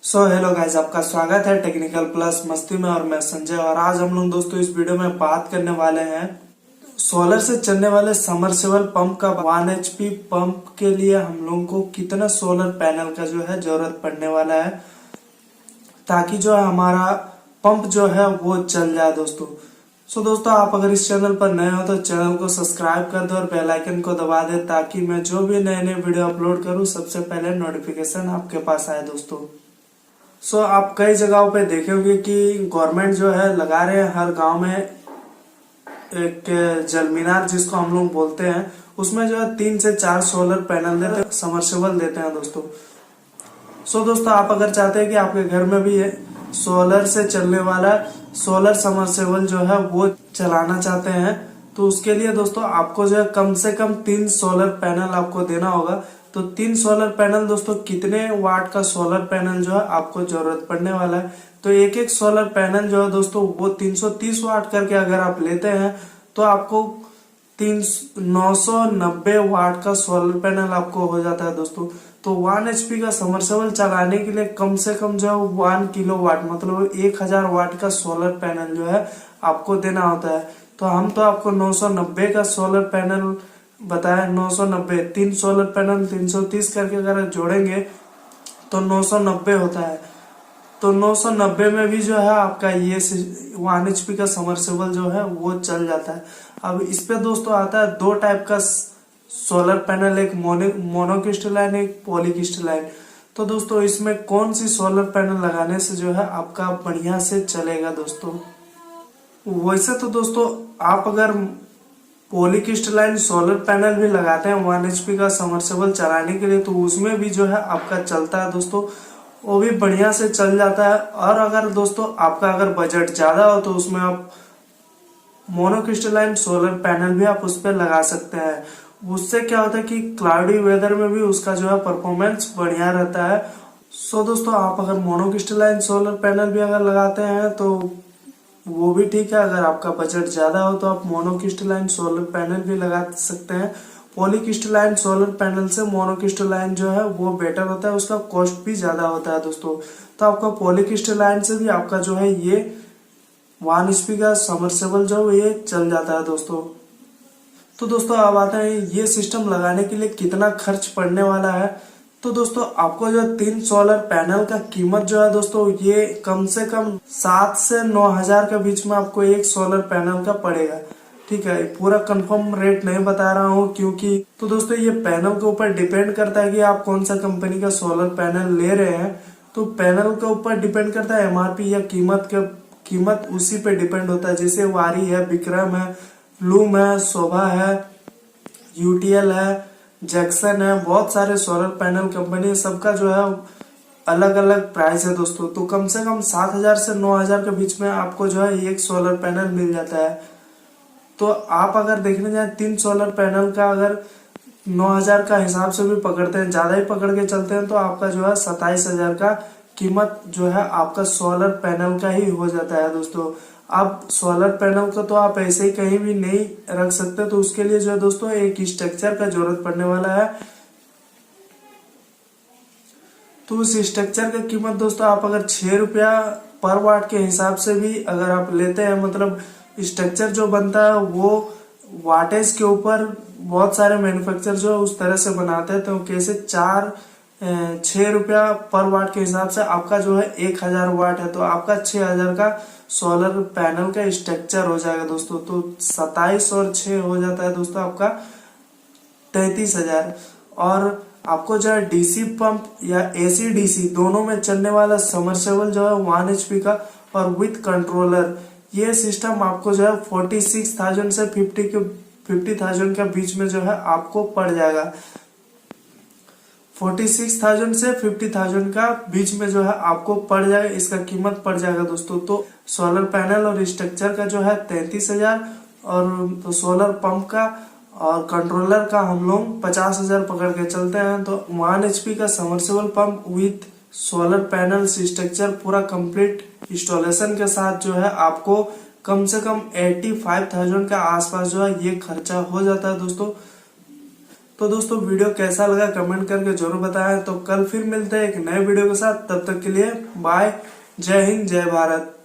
Hello guys, आपका स्वागत है टेक्निकल प्लस मस्ती में। और मैं संजय, और आज हम लोग दोस्तों इस वीडियो में बात करने वाले हैं सोलर से चलने वाले समरसेबल पंप का। 1 HP पंप के लिए हम लोगों को कितना सोलर पैनल का जो है जरूरत पड़ने वाला है, ताकि जो है हमारा पंप जो है वो चल जाए दोस्तों। दोस्तों, आप अगर इस चैनल पर नए हो तो चैनल को सब्सक्राइब कर दो और बेल आइकन को दबा दे, ताकि मैं जो भी नए नए वीडियो अपलोड करूं सबसे पहले नोटिफिकेशन आपके पास आए दोस्तों। आप कई जगहों पे देखे होंगे कि गवर्नमेंट जो है लगा रहे हैं हर गांव में एक जल मीनार, जिसको हम लोग बोलते हैं। उसमें जो है 3 से 4 सोलर पैनल देते हैं, समरसेबल देते हैं दोस्तों। दोस्तों, आप अगर चाहते हैं कि आपके घर में भी सोलर से चलने वाला सोलर समरसेबल जो है वो चलाना चाहते हैं, तो उसके लिए दोस्तों आपको जो है कम से कम 3 सोलर पैनल आपको देना होगा। तो 3 सोलर पैनल दोस्तों, कितने वाट का सोलर पैनल जो है आपको जरूरत पड़ने वाला है, तो एक एक सोलर पैनल जो है दोस्तों वो 330 वाट करके अगर आप लेते हैं तो आपको 990 वाट का सोलर पैनल आपको हो जाता है दोस्तों। तो 1 HP का समरसेबल चलाने के लिए कम से कम जो है 1 किलोवाट मतलब 1000 वाट का सोलर पैनल जो है आपको देना होता है। तो हम तो आपको 990 का सोलर पैनल बताया। 990 3 सोलर पैनल 330 करके अगर जोड़ेंगे तो 990 होता है। तो 990 में भी जो है आपका ये 1 HP का समरसेबल जो है वो चल जाता है। अब इस पे दोस्तों आता है 2 टाइप का सोलर पैनल, एक मोनोक्रिस्टलाइन, एक पॉलीक्रिस्टलाइन। तो दोस्तों, इसमें कौन सी सोलर पैनल लगाने से जो है आपका बढ़िया से चलेगा दोस्तों? वैसे तो दोस्तों, आप अगर पॉलीक्रिस्टलाइन सोलर पैनल भी लगाते हैं 1 HP का समरसेबल चलाने के लिए, तो उसमें भी जो है आपका चलता है दोस्तों, वो भी बढ़िया से चल जाता है। और अगर दोस्तों आपका अगर बजट ज्यादा हो तो उसमें आप मोनोक्रिस्टलाइन सोलर पैनल भी आप उस पर लगा सकते हैं। उससे क्या होता है कि क्लाउडी वेदर में भी उसका जो है परफॉर्मेंस बढ़िया रहता है। दोस्तों, आप अगर मोनोक्रिस्टलाइन सोलर पैनल भी अगर लगाते हैं तो वो भी ठीक है। अगर आपका बजट ज्यादा हो तो आप मोनोक्रिस्टलाइन सोलर पैनल भी लगा सकते हैं। पॉलीक्रिस्टलाइन सोलर पैनल से मोनोक्रिस्टलाइन जो है वो बेटर होता है, उसका कॉस्ट भी ज्यादा होता है दोस्तों। तो आपका पॉलीक्रिस्टलाइन से भी आपका जो है ये 1 HP का समरसेबल जो ये चल जाता है दोस्तों। तो दोस्तों, अब आता है ये सिस्टम लगाने के लिए कितना खर्च पड़ने वाला है। तो दोस्तों, आपको जो 3 सोलर पैनल का कीमत जो है दोस्तों, ये कम से कम 7 से 9 हजार के बीच में आपको एक सोलर पैनल का पड़ेगा। ठीक है, पूरा कंफर्म रेट नहीं बता रहा हूँ क्योंकि तो दोस्तों ये पैनल के ऊपर डिपेंड करता है कि आप कौन सा कंपनी का सोलर पैनल ले रहे हैं। तो पैनल के ऊपर डिपेंड करता है MRP या कीमत उसी पे डिपेंड होता है। जैसे वारी है, विक्रम है, लूम है, शोभा है, UTL है, जैक्सन है, बहुत सारे सोलर पैनल कंपनी, सबका जो है अलग अलग प्राइस है दोस्तों। तो कम से कम 7000 से 9000 के बीच में आपको जो है एक सोलर पैनल मिल जाता है। तो आप अगर देखने जाए 3 सोलर पैनल का अगर 9000 का हिसाब से भी पकड़ते हैं, ज्यादा ही पकड़ के चलते हैं, तो आपका जो है 27000 का कीमत जो है आपका सोलर पैनल का ही हो जाता है दोस्तों। अब सोलर पैनल को तो आप ऐसे ही कहीं भी नहीं रख सकते, तो उसके लिए जो है दोस्तों एक स्ट्रक्चर का जरूरत पड़ने वाला है। तो उस स्ट्रक्चर का कीमत दोस्तों आप अगर 6 रुपया पर वाट के हिसाब से भी अगर आप लेते हैं, मतलब स्ट्रक्चर जो बनता है वो वाटेज के ऊपर बहुत सारे मैन्युफैक्चर जो उस तरह से बनाते हैं। तो कैसे 6 रुपया पर वाट के हिसाब से आपका जो है 1000 वाट है, तो आपका 6000 का सोलर पैनल का स्ट्रक्चर हो जाएगा दोस्तों। तो 27 और 6 हो जाता है दोस्तों आपका 33000। और आपको जो है DC पंप या AC DC दोनों में चलने वाला समरसेबल जो है 1 HP का और विथ कंट्रोलर, ये सिस्टम आपको जो है 46,000 से 50,000 के बीच में जो है आपको पड़ जाएगा। 46,000 से 50,000 का बीच में जो है आपको पड़ जाएगा, इसका कीमत पड़ जाएगा दोस्तों। तो सोलर पैनल और स्ट्रक्चर का जो है 33,000 और तो सोलर पंप का और कंट्रोलर का हम लोग 50,000 पकड़ के चलते हैं। तो 1 HP का submersible pump with solar panel structure पूरा कंप्लीट इंस्टॉलेशन के साथ जो है आपको कम से कम 85,000 के आसपास जो है ये खर्चा हो जाता है दोस्तों। तो दोस्तों वीडियो कैसा लगा कमेंट करके जरूर बताएं। तो कल फिर मिलते हैं एक नए वीडियो के साथ, तब तक के लिए बाय। जय हिंद जय भारत।